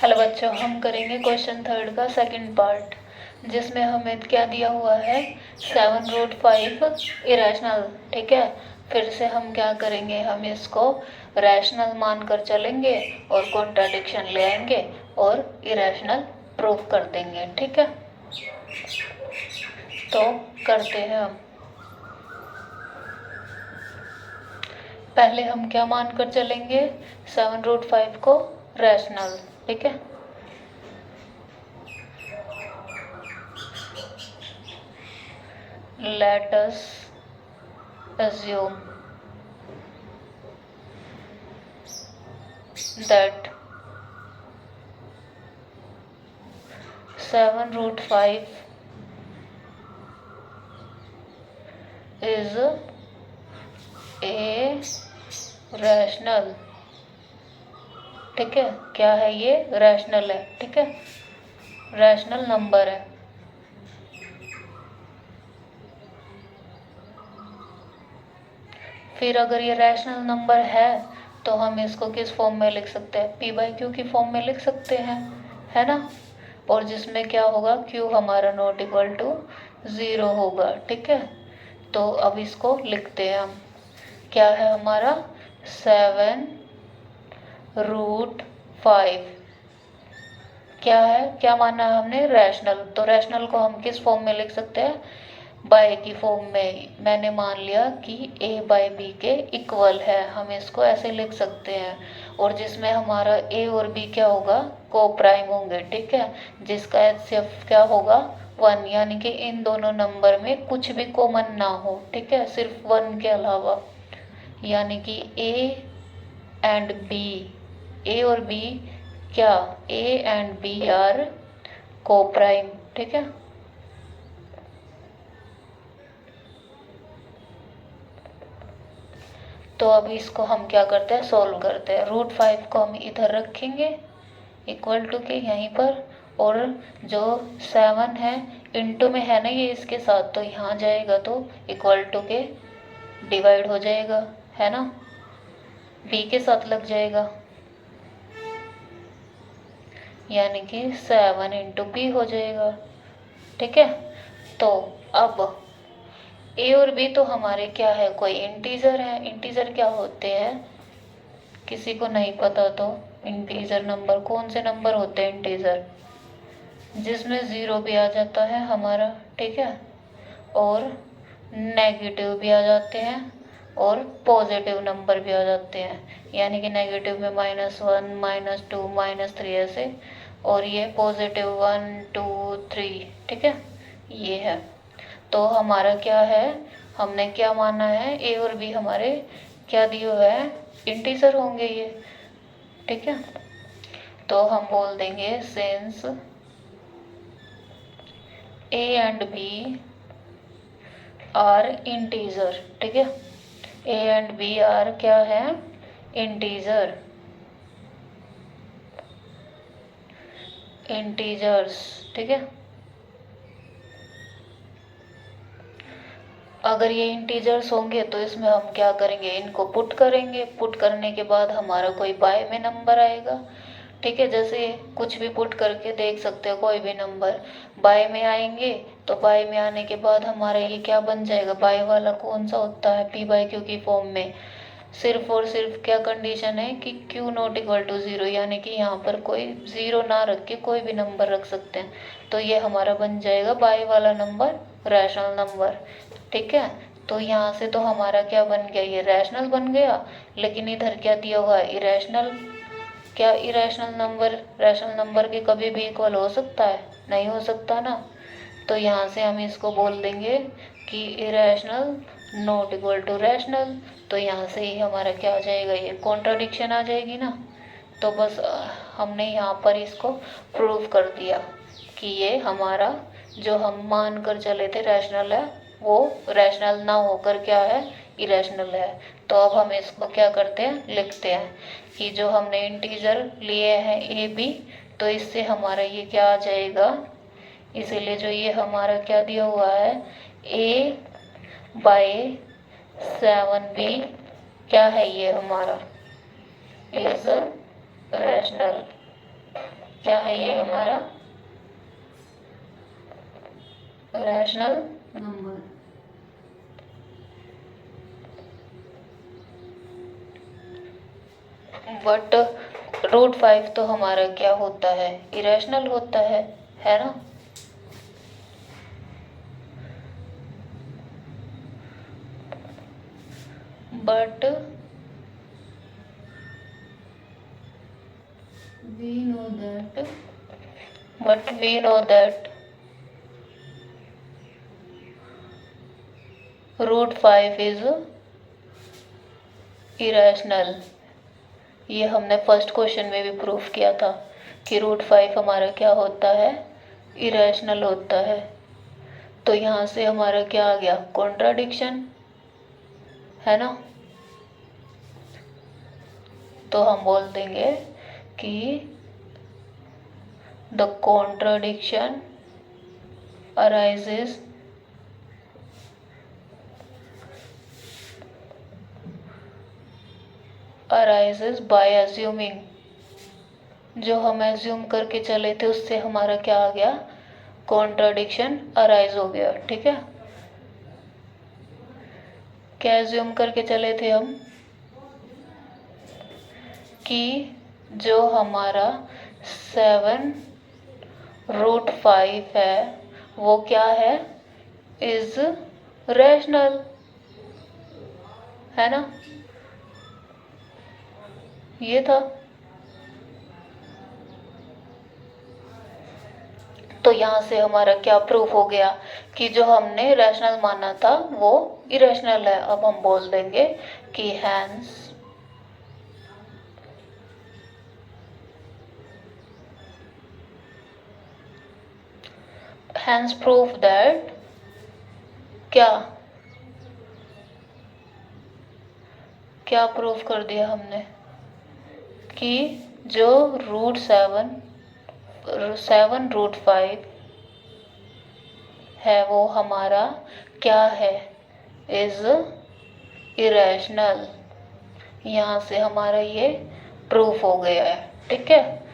Hello बच्चों, हम करेंगे क्वेश्चन थर्ड का सेकंड पार्ट, जिसमें हमें क्या दिया हुआ है 7√5 इरेशनल। ठीक है, फिर से हम क्या करेंगे, हम इसको रैशनल मानकर चलेंगे और कॉन्ट्राडिक्शन ले आएंगे और इरेशनल प्रूफ कर देंगे। ठीक है, तो करते हैं हम। पहले हम क्या मानकर चलेंगे, 7√5 को रैशनल। ठीक है, let us assume that 7√5 is a rational। ठीक है, क्या है ये, रैशनल है। ठीक है, रैशनल नंबर है। फिर अगर ये रैशनल नंबर है तो हम इसको किस फॉर्म में लिख सकते हैं, p/q की फॉर्म में लिख सकते हैं, है ना। और जिसमें क्या होगा, q हमारा नॉट इक्वल टू 0 होगा। ठीक है, तो अब इसको लिखते हैं हम। क्या है हमारा 7√5, क्या है, क्या माना है हमने, रैशनल। तो रैशनल को हम किस फॉर्म में लिख सकते हैं, बाय की फॉर्म में। मैंने मान लिया कि a/b के इक्वल है, हम इसको ऐसे लिख सकते हैं। और जिसमें हमारा a और b क्या होगा, को प्राइम होंगे। ठीक है, जिसका HCF क्या होगा 1, यानी कि इन दोनों नंबर में कुछ भी कॉमन ना हो। ठीक है, सिर्फ 1 के अलावा, यानी कि a एंड b, a और b क्या, a एंड b आर को प्राइम। ठीक है, तो अब इसको हम क्या करते हैं, सॉल्व करते हैं। √5 को हम इधर रखेंगे इक्वल टू के यहीं पर, और जो 7 है इनटू में है ना ये इसके साथ, तो यहाँ जाएगा तो इक्वल टू के डिवाइड हो जाएगा, है ना, b के साथ लग जाएगा, यानी कि 7 इंटू b हो जाएगा। ठीक है, तो अब a और b तो हमारे क्या है, कोई इंटीजर है। इंटीजर क्या होते हैं, किसी को नहीं पता तो इंटीजर नंबर, कौन से नंबर होते हैं इंटीजर, जिसमें 0 भी आ जाता है हमारा। ठीक है, और नेगेटिव भी आ जाते हैं और पॉजिटिव नंबर भी आ जाते हैं, यानी कि नेगेटिव में -1 -2 -3 ऐसे, और ये पॉजिटिव 1 2 3। ठीक है, ये है। तो हमारा क्या है, हमने क्या माना है, a और b हमारे क्या दिए हुए हैं, इंटीजर होंगे ये। ठीक है, तो हम बोल देंगे since a and b are integer. ठीक है, a एंड b आर क्या है, इंटीजर, इंटीजर्स। ठीक है, अगर ये इंटीजर्स होंगे तो इसमें हम क्या करेंगे, इनको पुट करेंगे। पुट करने के बाद हमारा कोई बाय में नंबर आएगा। ठीक है, जैसे कुछ भी पुट करके देख सकते हो, कोई भी नंबर बाय में आएंगे, तो बाय में आने के बाद हमारा ये क्या बन जाएगा, बाय वाला कौन सा होता है, p/q की फॉर्म में। सिर्फ और सिर्फ क्या कंडीशन है कि q नॉट इक्वल टू 0, यानी कि यहाँ पर कोई 0 ना रख के कोई भी नंबर रख सकते हैं, तो ये हमारा बन जाएगा बाय वाला नंबर रैशनल नंबर। ठीक है, तो यहाँ से तो हमारा क्या बन गया, ये रैशनल बन गया, लेकिन इधर क्या दिया हुआ है, इरेशनल। क्या इरेशनल नंबर रैशनल नंबर के कभी भी इक्वल हो सकता है, नहीं हो सकता ना। तो यहाँ से हम इसको बोल देंगे कि irrational not equal to rational. तो यहाँ से ही हमारा क्या आ जाएगा, ये कॉन्ट्राडिक्शन आ जाएगी ना। तो बस हमने यहाँ पर इसको प्रूव कर दिया कि ये हमारा जो हम मान कर चले थे रैशनल है, वो रैशनल ना होकर क्या है, इरेशनल है। तो अब हम इसको क्या करते हैं, लिखते हैं कि जो हमने इंटीजर लिए हैं ए बी, तो इससे हमारा ये क्या आ जाएगा, इसीलिए जो ये हमारा क्या दिया हुआ है, a/7b क्या है, ये हमारा इज रैशनल। क्या है ये हमारा रैशनल नंबर। बट √5 तो हमारा क्या होता है, इरेशनल होता है ना। But we know that √5 is irrational। ये हमने फर्स्ट क्वेश्चन में भी प्रूफ किया था कि √5 हमारा क्या होता है, इरेशनल होता है। तो यहाँ से हमारा क्या आ गया, कॉन्ट्राडिक्शन, है ना। तो हम बोल देंगे कि the contradiction arises by assuming, जो हम एज्यूम करके चले थे उससे हमारा क्या आ गया, कॉन्ट्राडिक्शन अराइज हो गया। ठीक है, क्या एज्यूम करके चले थे हम कि जो हमारा 7√5 है वो क्या है, इज रैशनल, है ना, ये था। तो यहाँ से हमारा क्या प्रूफ हो गया कि जो हमने रैशनल माना था वो इरेशनल है। अब हम बोल देंगे कि हैंस प्रूफ दैट, क्या प्रूफ कर दिया हमने कि जो √7 है वो हमारा क्या है, इज इरेशनल। यहाँ से हमारा ये प्रूफ हो गया है। ठीक है।